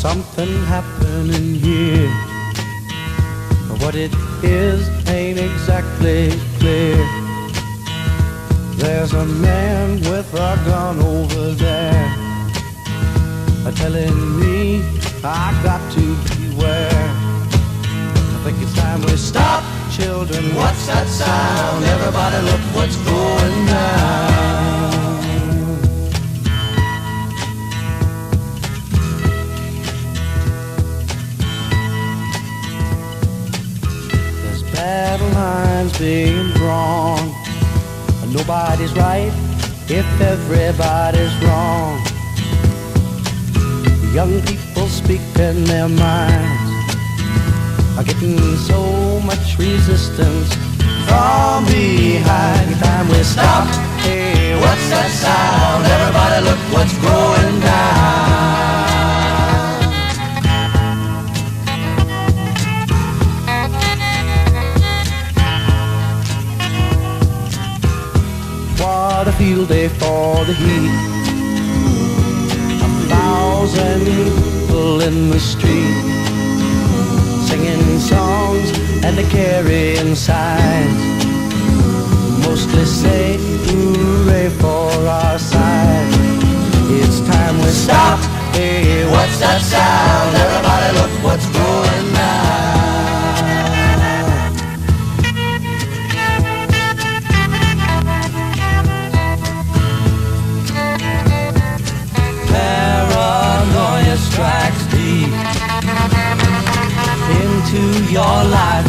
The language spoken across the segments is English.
something happening here, but what it is ain't exactly clear. There's a man with a gun over there, telling me I got to beware. I think it's time we stop, children. What's that sound? Everybody look what's going down. There's battle lines being drawn, and nobody's right if everybody's wrong. Young people speaking their minds are getting so much resistance from behind. Time we stop. Hey, what's that sound? Everybody look what's going down. What a field day for the heat. 1,000 people in the street, singing songs and they're carrying signs, mostly say hooray for our side. It's time we stop. Hey, what's that sound? Everybody look what's going down.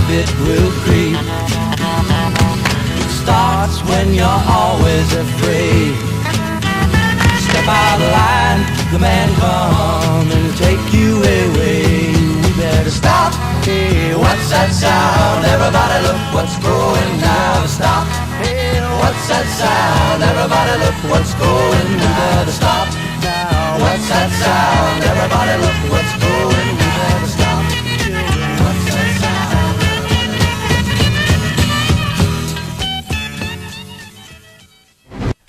it will creep. It starts when you're always afraid. Step out of line, the man come and take you away. We better stop. Hey, what's that sound? Everybody look what's going down. Stop. Hey, what's that sound? Everybody look what's going. We better stop now. What's that sound? Everybody look what's going. We better stop. What's that sound?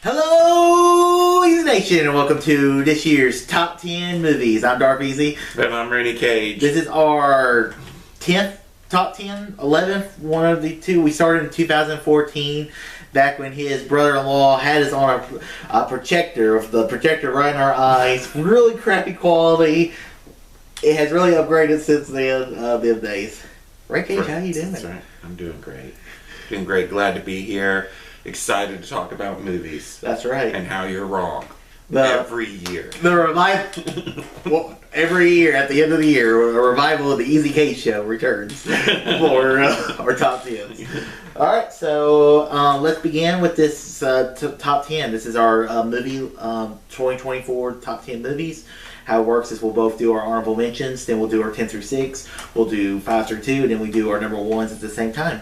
Hello, Easy Nation, and welcome to this year's Top 10 Movies. I'm Dark Easy. And I'm Rainy Cage. This is our 10th Top 10, 11th, one of the two. We started in 2014, back when his brother-in-law had us on a projector, with the projector right in our eyes. Really crappy quality. It has really upgraded since then, them days. Ray Cage, how you doing? That's right. I'm doing great. Doing great. Glad to be here. Excited to talk about movies. That's right. And how you're wrong. Every year. The revival, well, every year at the end of the year, a revival of the Easy Cage Show returns for our top 10s. All right, so let's begin with this top 10. This is our movie 2024 top 10 movies. How it works is we'll both do our honorable mentions, then we'll do our 10 through 6, we'll do 5 through 2, and then we do our number ones at the same time.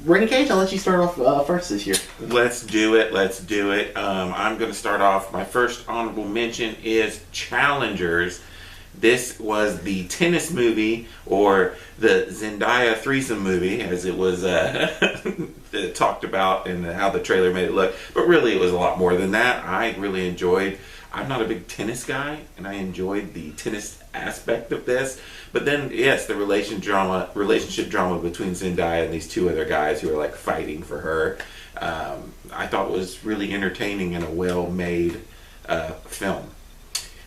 Rainy Cage, I'll let you start off first this year. Let's do it. I'm going to start off. My first honorable mention is Challengers. This was the tennis movie, or the Zendaya threesome movie, as it was talked about and how the trailer made it look. But really, it was a lot more than that. I really enjoyed. I'm not a big tennis guy, and I enjoyed the tennis aspect of this. But then, yes, the relationship drama between Zendaya and these two other guys who are like fighting for her, I thought was really entertaining and a well-made film.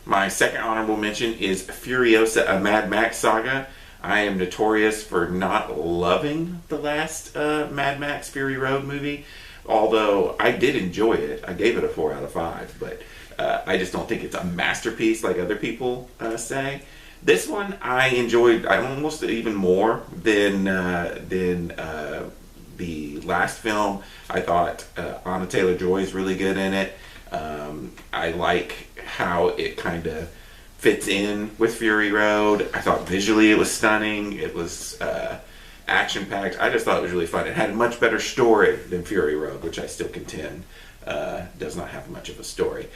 My second honorable mention is Furiosa, a Mad Max saga. I am notorious for not loving the last Mad Max Fury Road movie, although I did enjoy it. I gave it a 4 out of 5, but I just don't think it's a masterpiece like other people say. This one I enjoyed almost even more than the last film. I thought Anna Taylor-Joy is really good in it. I like how it kind of fits in with Fury Road. I thought visually it was stunning. It was action-packed. I just thought it was really fun. It had a much better story than Fury Road, which I still contend does not have much of a story.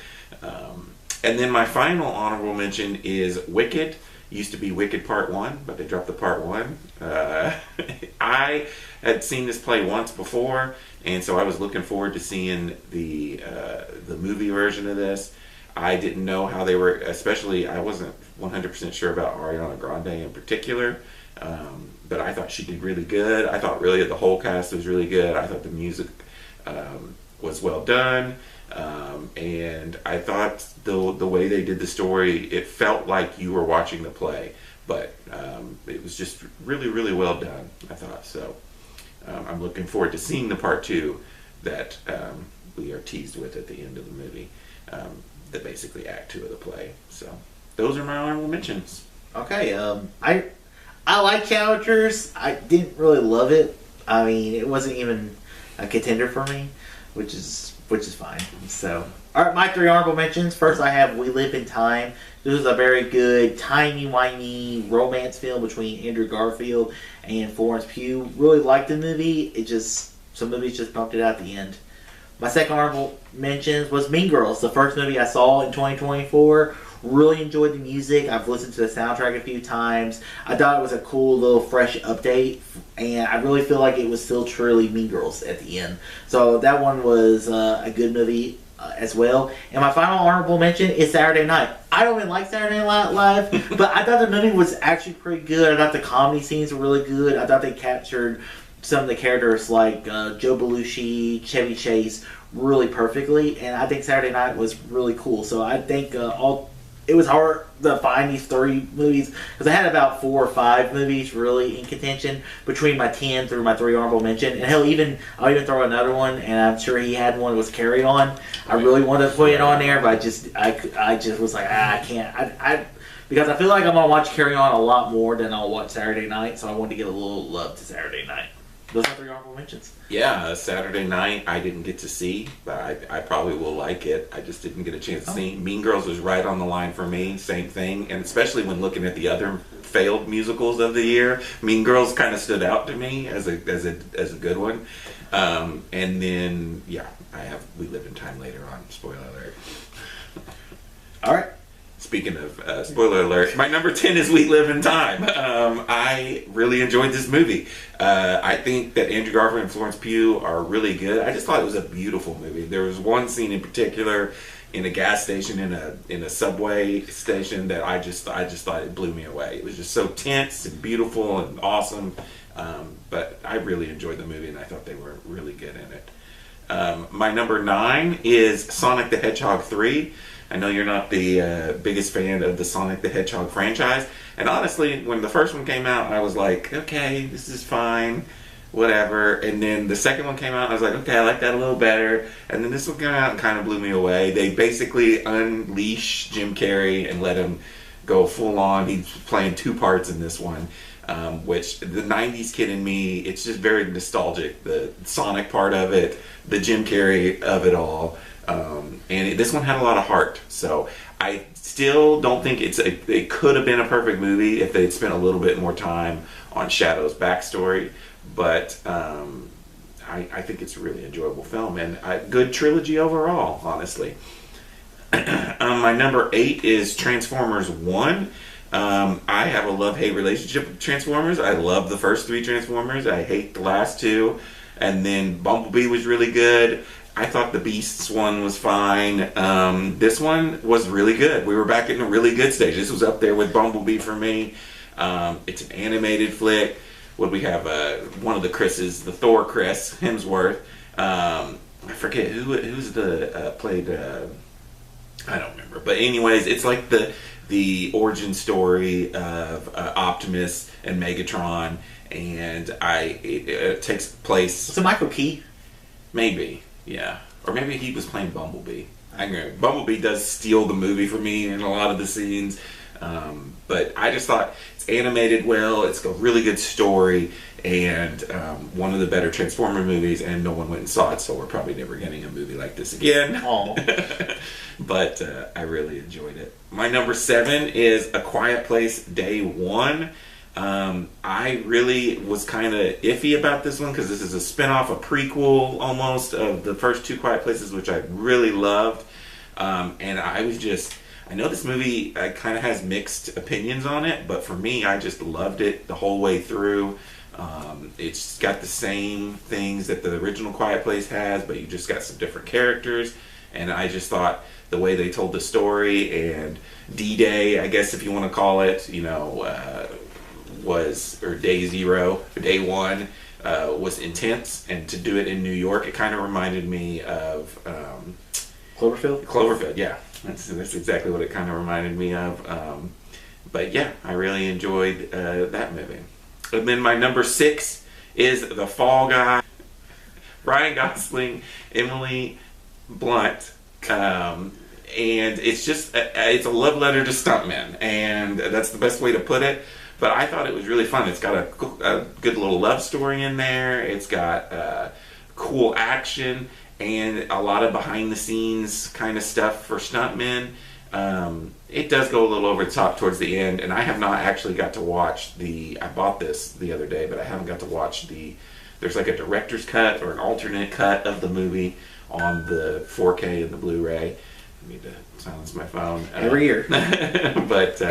And then my final honorable mention is Wicked. Used to be Wicked Part 1, but they dropped the Part 1. I had seen this play once before, and so I was looking forward to seeing the movie version of this. I didn't know how they were, especially I wasn't 100% sure about Ariana Grande in particular, but I thought she did really good. I thought really the whole cast was really good. I thought the music was well done. And I thought the way they did the story, it felt like you were watching the play, but it was just really, really well done, I thought. So I'm looking forward to seeing the part 2 that we are teased with at the end of the movie, the basically act 2 of the play. So those are my honorable mentions. Okay, I like Challengers. I didn't really love it. I mean, it wasn't even a contender for me, which is fine. So, all right, my 3 honorable mentions. First, I have We Live in Time. This was a very good, timey-wimey romance film between Andrew Garfield and Florence Pugh. Really liked the movie. Some movies just bumped it out at the end. My second honorable mentions was Mean Girls, the first movie I saw in 2024. Really enjoyed the music. I've listened to the soundtrack a few times. I thought it was a cool little fresh update, and I really feel like it was still truly Mean Girls at the end. So that one was a good movie as well. And my final honorable mention is Saturday Night. I don't even like Saturday Night Live, but I thought the movie was actually pretty good. I thought the comedy scenes were really good. I thought they captured some of the characters like Joe Belushi, Chevy Chase really perfectly, and I think Saturday Night was really cool. So I think all it was hard to find these 3 movies because I had about 4 or 5 movies really in contention between my 10 through my 3 honorable mention, and I'll even throw another one, and I'm sure he had one that was Carry On. I really wanted to put it on there, but I just was like, I can't. Because I feel like I'm gonna watch Carry On a lot more than I'll watch Saturday Night, so I wanted to give a little love to Saturday Night. Those are 3 honorable mentions. Yeah, Saturday Night I didn't get to see, but I probably will like it. I just didn't get a chance to see. Mean Girls was right on the line for me, same thing. And especially when looking at the other failed musicals of the year, Mean Girls kind of stood out to me as a good one. And then I have We Live in Time later on. Spoiler alert. All right. Speaking of spoiler alert, my number 10 is We Live in Time. I really enjoyed this movie. I think that Andrew Garfield and Florence Pugh are really good. I just thought it was a beautiful movie. There was one scene in particular in a gas station, in a subway station, that I just thought it blew me away. It was just so tense and beautiful and awesome. But I really enjoyed the movie, and I thought they were really good in it. My number 9 is Sonic the Hedgehog 3. I know you're not the biggest fan of the Sonic the Hedgehog franchise. And honestly, when the first one came out, I was like, okay, this is fine, whatever. And then the second one came out, and I was like, okay, I like that a little better. And then this one came out and kind of blew me away. They basically unleash Jim Carrey and let him go full on. He's playing 2 parts in this one. Which the 90s kid in me, it's just very nostalgic. The Sonic part of it, the Jim Carrey of it all. And this one had a lot of heart, so I still don't think it could have been a perfect movie if they'd spent a little bit more time on Shadow's backstory, but I think it's a really enjoyable film and a good trilogy overall, honestly. My number 8 is Transformers 1. I have a love-hate relationship with Transformers. I love the first 3 Transformers. I hate the last 2, and then Bumblebee was really good. I thought the Beasts one was fine. This one was really good. We were back in a really good stage. This was up there with Bumblebee for me. It's an animated flick. What we have? One of the Chris's, the Thor Chris Hemsworth. I forget who's the played. I don't remember. But anyways, it's like the origin story of Optimus and Megatron, and it takes place. Was it Michael Key? Maybe. Yeah. Or maybe he was playing Bumblebee. I agree. Bumblebee does steal the movie for me in a lot of the scenes. But I just thought it's animated well, it's a really good story, and one of the better Transformer movies, and no one went and saw it, so we're probably never getting a movie like this again. But I really enjoyed it. My number 7 is A Quiet Place Day 1. I really was kind of iffy about this one because this is a spin-off, a prequel almost of the first 2 Quiet Places, which I really loved. And I know this movie kind of has mixed opinions on it, but for me, I just loved it the whole way through. It's got the same things that the original Quiet Place has, but you just got some different characters. And I just thought the way they told the story, and D-Day, I guess if you want to call it, or Day 0, or Day 1, was intense, and to do it in New York, it kind of reminded me of Cloverfield, yeah, that's exactly what it kind of reminded me of. But yeah, I really enjoyed that movie. And then my number 6 is The Fall Guy. Ryan Gosling, Emily Blunt, and it's just it's a love letter to stuntmen, and that's the best way to put it. But I thought it was really fun. It's got a good little love story in there. It's got cool action and a lot of behind the scenes kind of stuff for stuntmen. It does go a little over the top towards the end, and I have not actually got to watch I bought this the other day, but I haven't got to watch there's like a director's cut or an alternate cut of the movie on the 4K and the Blu-ray. I need to silence my phone. Every year. But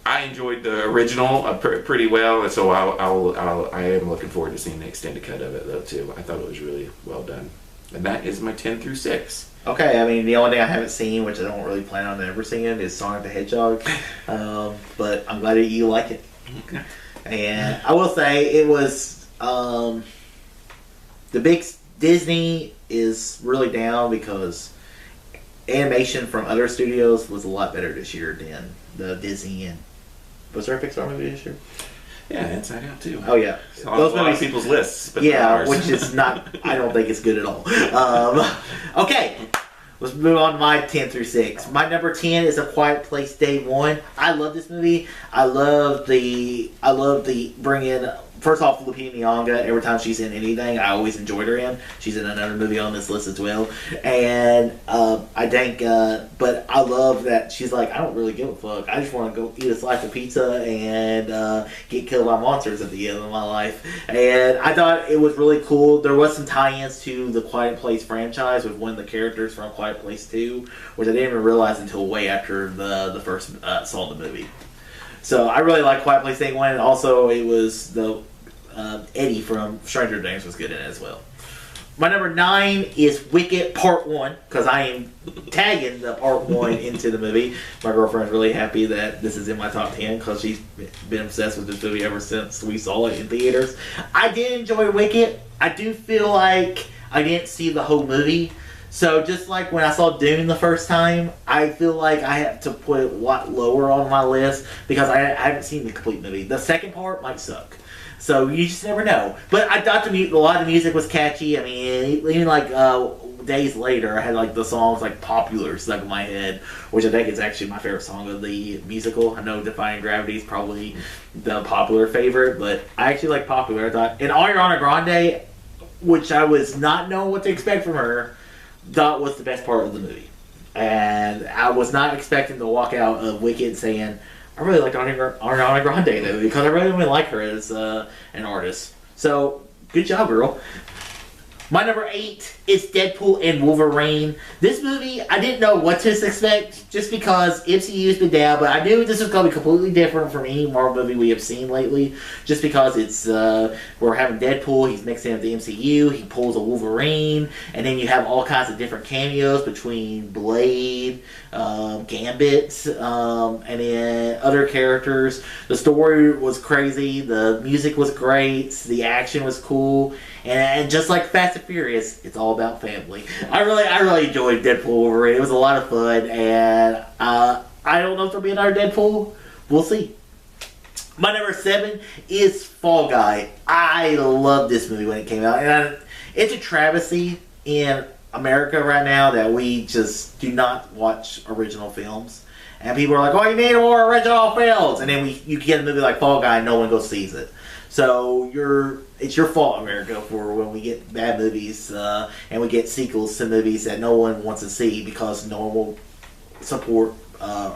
I enjoyed the original pretty well, and so I am looking forward to seeing the extended cut of it, though, too. I thought it was really well done. And that is my 10 through 6. Okay, I mean, the only thing I haven't seen, which I don't really plan on ever seeing, is Sonic the Hedgehog. But I'm glad that you like it. And I will say, it was... the big Disney is really down because animation from other studios was a lot better this year than the Disney and was there a Pixar movie this year? Yeah, Inside Out too. Oh yeah, it's on a lot of people's lists, but yeah, which is not. I don't think it's good at all. Okay, let's move on to my 10 through 6. My number 10 is A Quiet Place Day One. I love this movie. I love the bring in. First off, Lupita Nyong'o, every time she's in anything, I always enjoyed her in. She's in another movie on this list as well. And I think, but I love that she's like, I don't really give a fuck. I just want to go eat a slice of pizza and get killed by monsters at the end of my life. And I thought it was really cool. There was some tie-ins to the Quiet Place franchise with one of the characters from Quiet Place 2, which I didn't even realize until way after the first saw the movie. So I really like Quiet Place Day One. And also, it was the Eddie from Stranger Things was good in it as well. My number 9 is Wicked Part 1, because I am tagging the Part 1 into the movie. My girlfriend's really happy that this is in my top 10, because she's been obsessed with this movie ever since we saw it in theaters. I did enjoy Wicked. I do feel like I didn't see the whole movie. So just like when I saw Dune the first time, I feel like I have to put it a lot lower on my list, because I haven't seen the complete movie. The second part might suck. So you just never know. But I thought a lot of the music was catchy. I mean, even like days later, I had like the songs like Popular stuck in my head, which I think is actually my favorite song of the musical. I know Defying Gravity is probably the popular favorite, but I actually like Popular. I thought, and Ariana Grande, which I was not knowing what to expect from her, thought was the best part of the movie. And I was not expecting to walk out of Wicked saying, I really liked Ariana Grande in the movie, because I really like her as an artist. So, good job, girl. My number 8 is Deadpool and Wolverine. This movie, I didn't know what to expect, just because MCU's been down, but I knew this was going to be completely different from any Marvel movie we have seen lately, just because it's, we're having Deadpool, he's mixing up the MCU, he pulls a Wolverine, and then you have all kinds of different cameos between Blade, Gambit, and then other characters. The story was crazy, the music was great, the action was cool, and just like Fast and Furious, it's all about family. I really enjoyed Deadpool Wolverine. It was a lot of fun, and I don't know if there'll be another Deadpool. We'll see. My number 7 is Fall Guy. I love this movie when it came out, and it's a travesty in America right now that we just do not watch original films. And people are like, "Oh, you need more original films," and then you get a movie like Fall Guy, and no one goes sees it. So it's your fault, America, for when we get bad movies and we get sequels to movies that no one wants to see because no one will support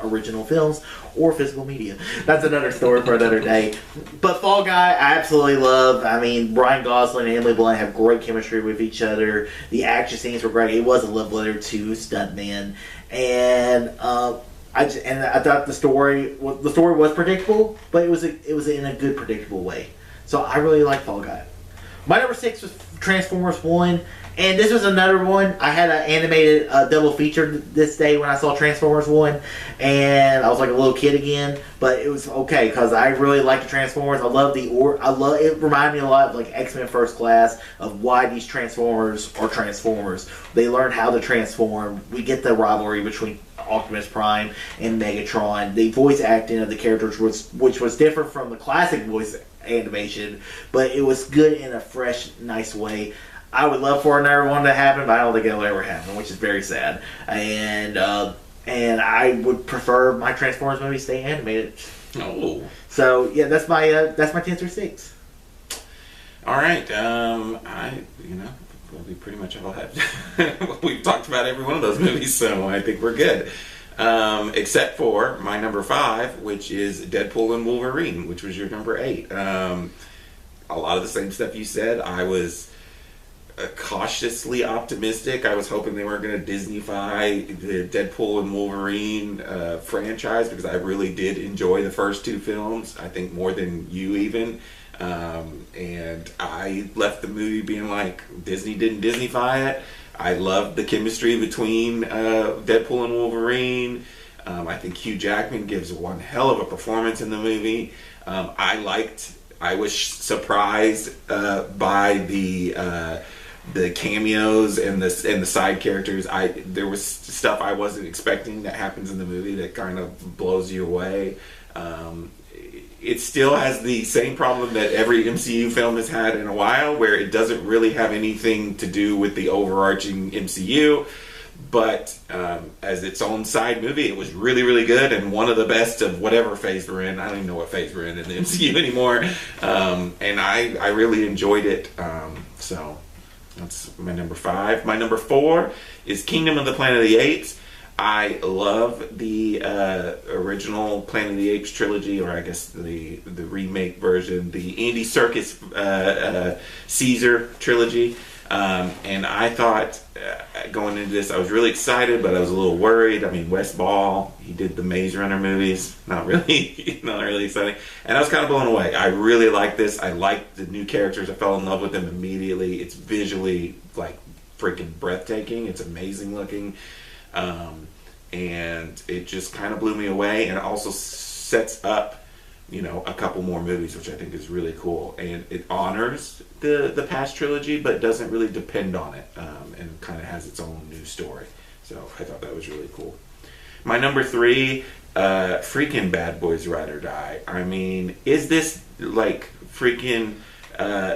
original films or physical media. That's another story for another day. But Fall Guy, I absolutely love. I mean, Ryan Gosling and Emily Blunt have great chemistry with each other. The action scenes were great. It was a love letter to stuntmen, and I thought the story was predictable, but it was in a good predictable way. So I really like Fall Guy. My number 6 was Transformers 1. And this was another one. I had an animated double feature this day when I saw Transformers 1. And I was like a little kid again. But it was okay because I really like the Transformers. It reminded me a lot of like X-Men First Class of why these Transformers are Transformers. They learn how to transform. We get the rivalry between Optimus Prime and Megatron. The voice acting of the characters which was different from the classic voice animation, but it was good in a fresh, nice way. I would love for another one to happen, but I don't think it'll ever happen, which is very sad. And I would prefer my Transformers movie stay animated. Oh. So yeah, that's my 10 through 6. All right. We pretty much all have. We've talked about every one of those movies, so I think we're good. Except for my number 5, which is Deadpool and Wolverine, which was your number 8. A lot of the same stuff you said. I was cautiously optimistic. I was hoping they weren't going to Disneyfy the Deadpool and Wolverine franchise, because I really did enjoy the first 2 films, I think more than you even. And I left the movie being like, Disney didn't Disneyfy it. I loved the chemistry between Deadpool and Wolverine. I think Hugh Jackman gives one hell of a performance in the movie. I was surprised by the cameos and the side characters. There was stuff I wasn't expecting that happens in the movie that kind of blows you away. It still has the same problem that every MCU film has had in a while, where it doesn't really have anything to do with the overarching MCU. But as its own side movie, it was really, really good, and one of the best of whatever phase we're in. I don't even know what phase we're in the MCU anymore. And I really enjoyed it. So that's my number 5. My number 4 is Kingdom of the Planet of the Apes. I love the original Planet of the Apes trilogy, or I guess the remake version, the Andy Serkis Caesar trilogy. And I thought going into this, I was really excited, but I was a little worried. I mean, Wes Ball, he did the Maze Runner movies, not really exciting. And I was kind of blown away. I really liked this. I liked the new characters. I fell in love with them immediately. It's visually like freaking breathtaking. It's amazing looking. And it just kind of blew me away, and it also sets up, a couple more movies, which I think is really cool. And it honors the past trilogy, but doesn't really depend on it, and kind of has its own new story. So I thought that was really cool. My number 3, freaking Bad Boys Ride or Die. I mean, is this like freaking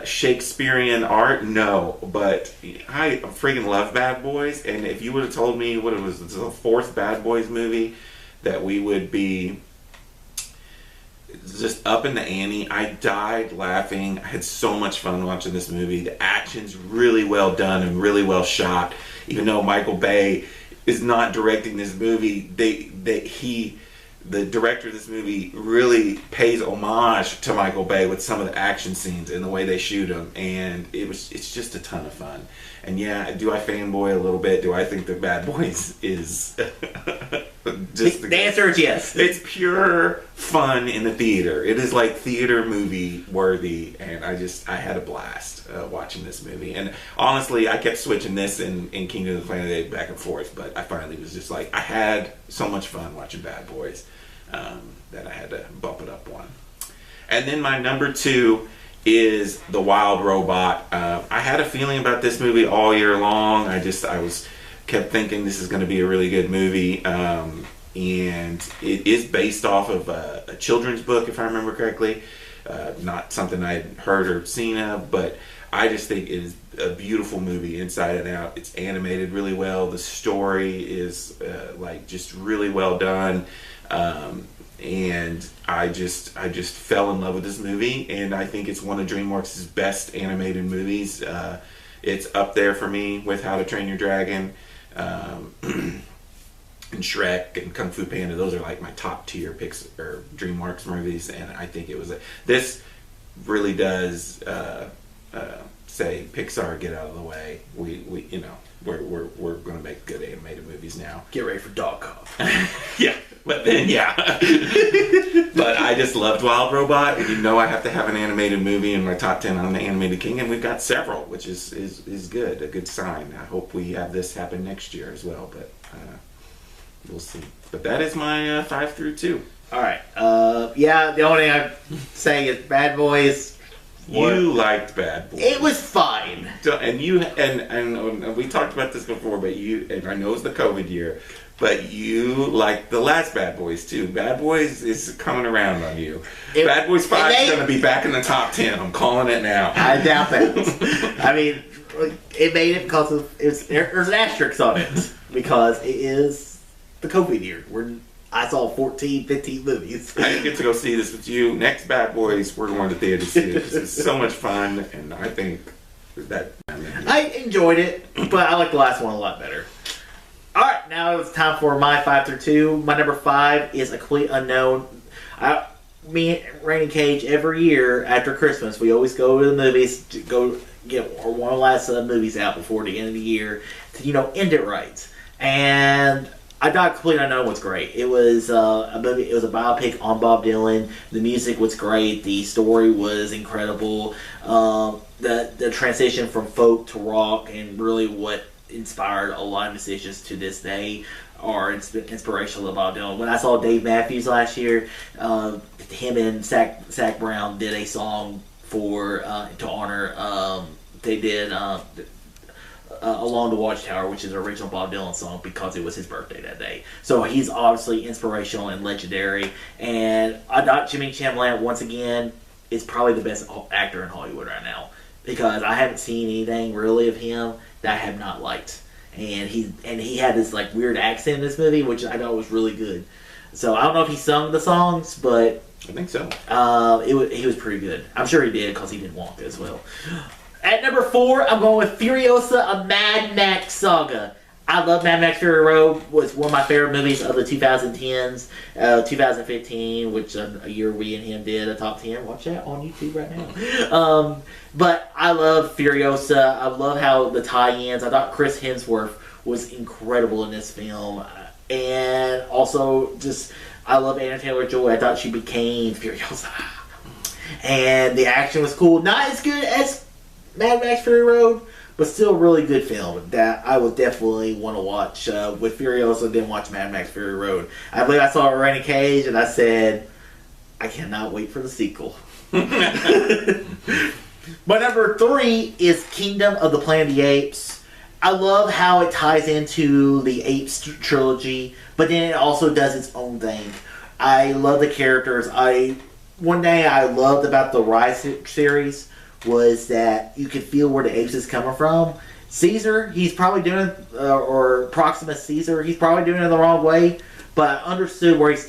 Shakespearean art? No, but I freaking love Bad Boys, and if you would have told me what it was, the 4th Bad Boys movie, that we would be just up in the ante, I died laughing. I had so much fun watching this movie. The action's really well done and really well shot. Even though Michael Bay is not directing this movie, the director of this movie really pays homage to Michael Bay with some of the action scenes and the way they shoot them, and it's just a ton of fun. And yeah, do I fanboy a little bit? Do I think that Bad Boys is just the answer is yes. It's pure fun in the theater. It is like theater movie worthy, and I had a blast watching this movie. And honestly, I kept switching this and Kingdom of the Planet of the Apes back and forth, but I finally was just like, I had so much fun watching Bad Boys that I had to bump it up one. And then my number 2 is The Wild Robot. I had a feeling about this movie all year long. I kept thinking this is going to be a really good movie. And it is based off of a children's book, if I remember correctly. Not something I had heard or seen of, but I just think it is a beautiful movie inside and out. It's animated really well. The story is just really well done. And I just fell in love with this movie, and I think it's one of DreamWorks' best animated movies. It's up there for me with How to Train Your Dragon, and Shrek and Kung Fu Panda. Those are like my top tier picks or DreamWorks movies, and I think it was this really does say, Pixar, get out of the way. We're going to make good animated movies now. Get ready for Dog Cop. Yeah. But then, yeah. But I just loved Wild Robot. And I have to have an animated movie in my top 10 on the Animated King, and we've got several, which is good, a good sign. I hope we have this happen next year as well, but we'll see. But that is my 5 through 2. All right. The only thing I'm saying is Bad Boys. You liked Bad Boys. It was fine. And and we talked about this before, but and I know it's the COVID year, but you like the last Bad Boys too. Bad Boys is coming around on you. Bad Boys 5 is going to be back in the top 10. I'm calling it now. I doubt that. I mean, it made it because there's an asterisk on it because it is the COVID year. I saw 14, 15 movies. I didn't get to go see this with you. Next Bad Boys, we're going to the theater to see it because it's so much fun, and I think that... I enjoyed it, but I like the last one a lot better. Alright, now it's time for my 5 through 2. My number 5 is A Complete Unknown. Me and Rainy Cage, every year after Christmas, we always go to the movies to go get one last movies out before the end of the year to, end it right. And... I thought Complete Unknown was great. It was a movie. It was a biopic on Bob Dylan. The music was great. The story was incredible. The transition from folk to rock and really what inspired a lot of musicians to this day are inspirational to Bob Dylan. When I saw Dave Matthews last year, him and Zach Brown did a song to honor. They did. Along the Watchtower, which is an original Bob Dylan song, because it was his birthday that day. So he's obviously inspirational and legendary. And I thought Jimmy Chalamet, once again, is probably the best actor in Hollywood right now, because I haven't seen anything really of him that I have not liked. And he had this like weird accent in this movie, which I thought was really good. So I don't know if he sung the songs, but I think so. He was pretty good. I'm sure he did, because he did Wonka as well. At number 4, I'm going with Furiosa: A Mad Max Saga. I love Mad Max Fury Road. Was one of my favorite movies of the 2010s. 2015, which a year we and him did a top 10. Watch that on YouTube right now. But I love Furiosa. I love how the tie-ins. I thought Chris Hemsworth was incredible in this film. And also, just, I love Anna Taylor-Joy. I thought she became Furiosa. And the action was cool. Not as good as Mad Max Fury Road, but still a really good film that I would definitely want to watch. With Furiosa, then watch Mad Max Fury Road. I believe I saw it right in a cage, and I said, I cannot wait for the sequel. My number 3 is Kingdom of the Planet of the Apes. I love how it ties into the Apes trilogy, but then it also does its own thing. I love the characters. One thing I loved about the Rise series was that you could feel where the apes is coming from. Caesar, he's probably doing, or Proximus Caesar, he's probably doing it the wrong way, but I understood where he's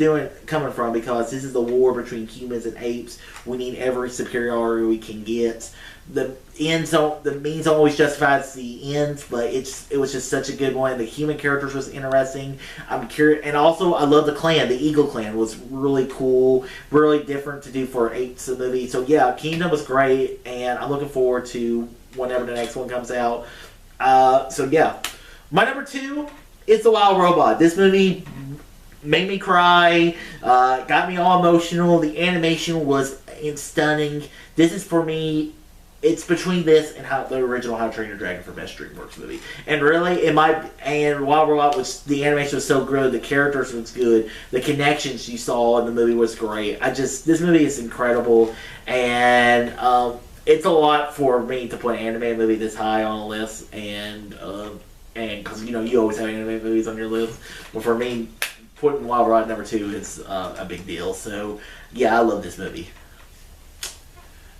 coming from, because this is the war between humans and apes. We need every superiority we can get. The means always justifies the ends, but it was just such a good one. The human characters was interesting. I'm curious, and also I love the clan. The Eagle Clan was really cool, really different to do for apes in the movie. So yeah, Kingdom was great, and I'm looking forward to whenever the next one comes out. So yeah, my number 2 is The Wild Robot. This movie made me cry, got me all emotional. The animation was stunning. This is, for me, it's between this and the original How to Train Your Dragon for Best DreamWorks movie. And really, and Wild Robot, the animation was so good, the characters was good, the connections you saw in the movie was great. This movie is incredible, and it's a lot for me to put an anime movie this high on a list, and because you always have anime movies on your list, but for me, putting Wild Robot number 2 is a big deal. So yeah, I love this movie.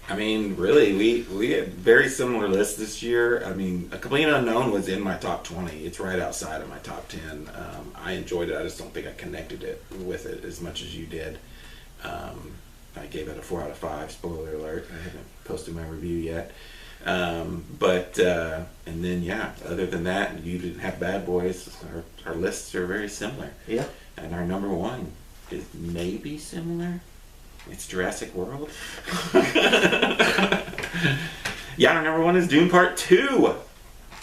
I mean, really, we had very similar lists this year. I mean, A Complete Unknown was in my top 20. It's right outside of my top 10. I enjoyed it. I just don't think I connected with it as much as you did. I gave it a 4 out of 5. Spoiler alert. I haven't posted my review yet. And then, yeah, other than that, you didn't have Bad Boys. Our lists are very similar. Yeah. And our number 1 is maybe similar. It's Jurassic World. Yeah, our number 1 is Dune Part 2.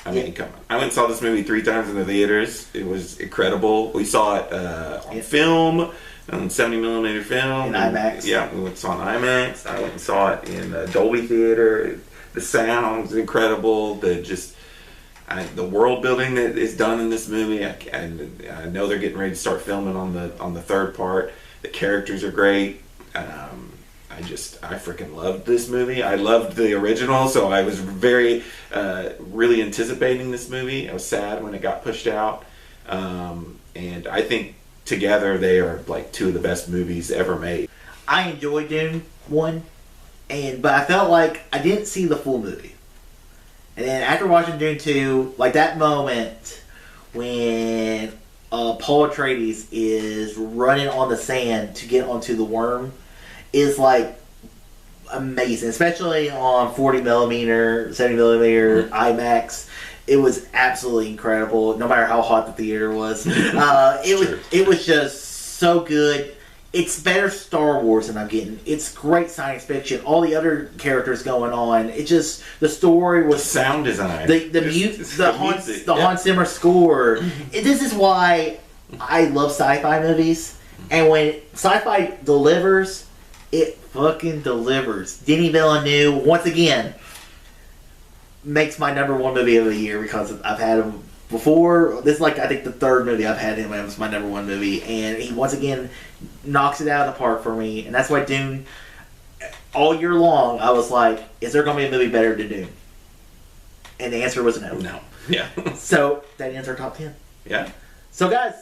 I mean, come on. I went and saw this movie 3 times in the theaters. It was incredible. We saw it on film, on 70mm film. In IMAX. Yeah, we went and saw it in IMAX. I went and saw it in Dolby Theater. The sound was incredible. The world building that is done in this movie. I know they're getting ready to start filming on the 3rd part. The characters are great. I freaking loved this movie. I loved the original, so I was really anticipating this movie. I was sad when it got pushed out. And I think together they are like 2 of the best movies ever made. I enjoyed Dune 1, but I felt like I didn't see the full movie. And then after watching Dune 2, like that moment when Paul Atreides is running on the sand to get onto the worm is like amazing, especially on 40mm, 70mm IMAX. It was absolutely incredible. No matter how hot the theater was, it was just so good. It's better Star Wars than I'm getting. It's great science fiction. All the other characters going on. It just the story was sound design. The Hans Zimmer score. This is why I love sci-fi movies. And when sci-fi delivers, it fucking delivers. Denis Villeneuve, once again, makes my number 1 movie of the year because I've had him before. This is like, I think, the 3rd movie I've had him as my number 1 movie. And he, once again, knocks it out of the park for me. And that's why Dune, all year long, I was like, is there going to be a movie better than Dune? And the answer was no. No. Yeah. So that ends our top 10. Yeah. So guys,